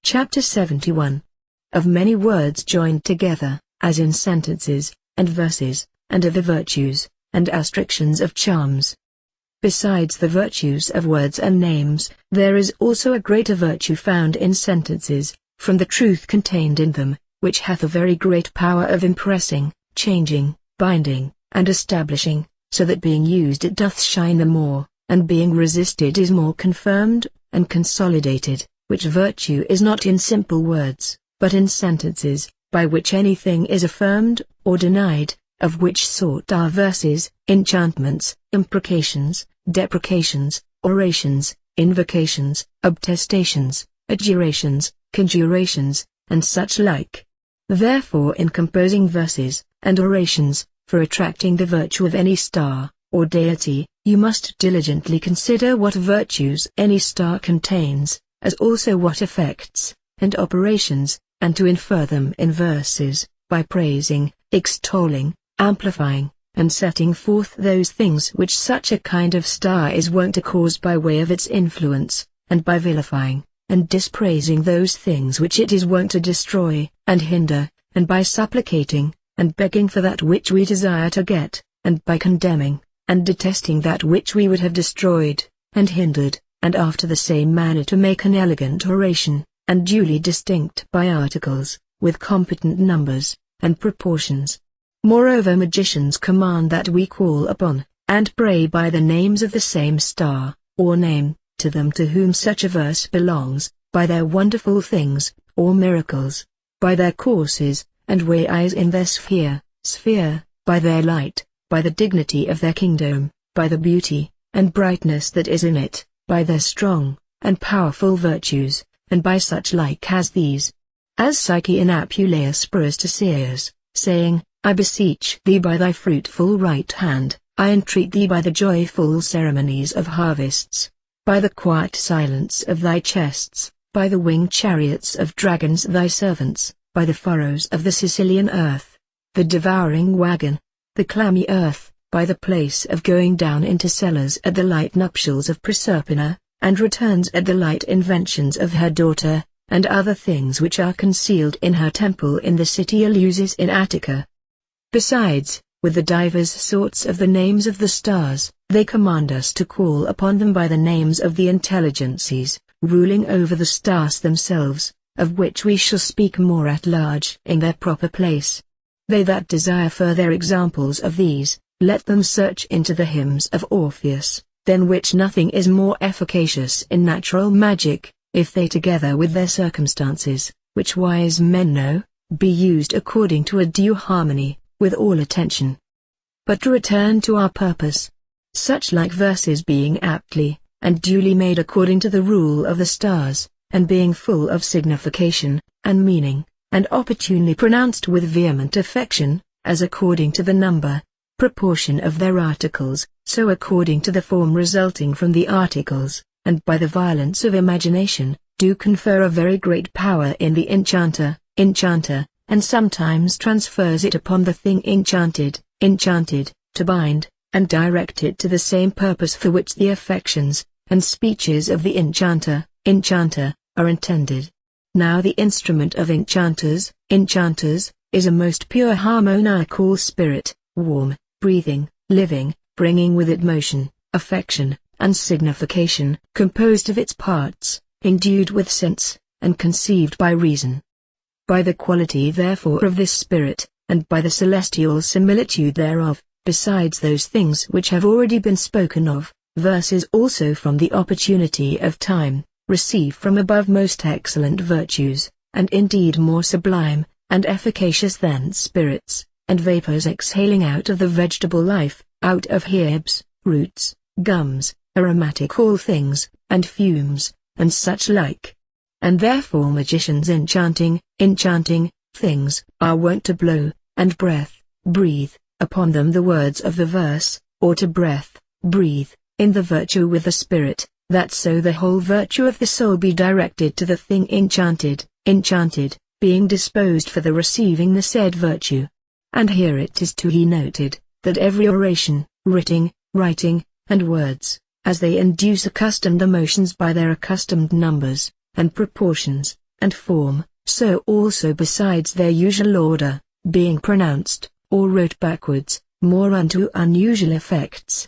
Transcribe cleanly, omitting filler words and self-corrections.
Chapter 71. Of many words joined together, as in sentences, and verses, and of the virtues, and restrictions of charms. Besides the virtues of words and names, there is also a greater virtue found in sentences, from the truth contained in them, which hath a very great power of impressing, changing, binding, and establishing, so that being used it doth shine the more, and being resisted is more confirmed, and consolidated, which virtue is not in simple words, but in sentences, by which anything is affirmed, or denied, of which sort are verses, enchantments, imprecations, deprecations, orations, invocations, obtestations, adjurations, conjurations, and such like. Therefore in composing verses, and orations, for attracting the virtue of any star, or deity, you must diligently consider what virtues any star contains, as also what effects, and operations, and to infer them in verses, by praising, extolling, amplifying, and setting forth those things which such a kind of star is wont to cause by way of its influence, and by vilifying, and dispraising those things which it is wont to destroy, and hinder, and by supplicating, and begging for that which we desire to get, and by condemning, and detesting that which we would have destroyed, and hindered, and after the same manner to make an elegant oration, and duly distinct by articles, with competent numbers, and proportions. Moreover magicians command that we call upon, and pray by the names of the same star, or name, to them to whom such a verse belongs, by their wonderful things, or miracles, by their courses, and ways in their sphere, by their light, by the dignity of their kingdom, by the beauty, and brightness that is in it, by their strong, and powerful virtues, and by such like as these. As Psyche in Apuleius prayers to seers, saying, I beseech thee by thy fruitful right hand, I entreat thee by the joyful ceremonies of harvests, by the quiet silence of thy chests, by the winged chariots of dragons thy servants, by the furrows of the Sicilian earth, the devouring wagon, the clammy earth, by the place of going down into cellars at the light nuptials of Proserpina, and returns at the light inventions of her daughter, and other things which are concealed in her temple in the city Eleusis in Attica. Besides, with the divers sorts of the names of the stars, they command us to call upon them by the names of the intelligencies, ruling over the stars themselves, of which we shall speak more at large in their proper place. They that desire further examples of these, let them search into the hymns of Orpheus, than which nothing is more efficacious in natural magic, if they together with their circumstances, which wise men know, be used according to a due harmony, with all attention. But to return to our purpose. Such like verses being aptly, and duly made according to the rule of the stars, and being full of signification, and meaning, and opportunely pronounced with vehement affection, as according to the number, proportion of their articles, so according to the form resulting from the articles, and by the violence of imagination, do confer a very great power in the enchanter, and sometimes transfers it upon the thing enchanted, to bind, and direct it to the same purpose for which the affections, and speeches of the enchanter, are intended. Now the instrument of enchanters, is a most pure harmonical spirit, warm, breathing, living, bringing with it motion, affection, and signification, composed of its parts, endued with sense, and conceived by reason. By the quality therefore of this spirit, and by the celestial similitude thereof, besides those things which have already been spoken of, verses also from the opportunity of time, receive from above most excellent virtues, and indeed more sublime, and efficacious than spirits, and vapors exhaling out of the vegetable life, out of herbs, roots, gums, aromatical things, and fumes, and such like. And therefore magicians enchanting things, are wont to blow, and breathe, upon them the words of the verse, or to breathe, in the virtue with the spirit, that so the whole virtue of the soul be directed to the thing enchanted, being disposed for the receiving the said virtue. And here it is to be noted, that every oration, writing, and words, as they induce accustomed emotions by their accustomed numbers, and proportions, and form, so also besides their usual order, being pronounced, or wrote backwards, more unto unusual effects,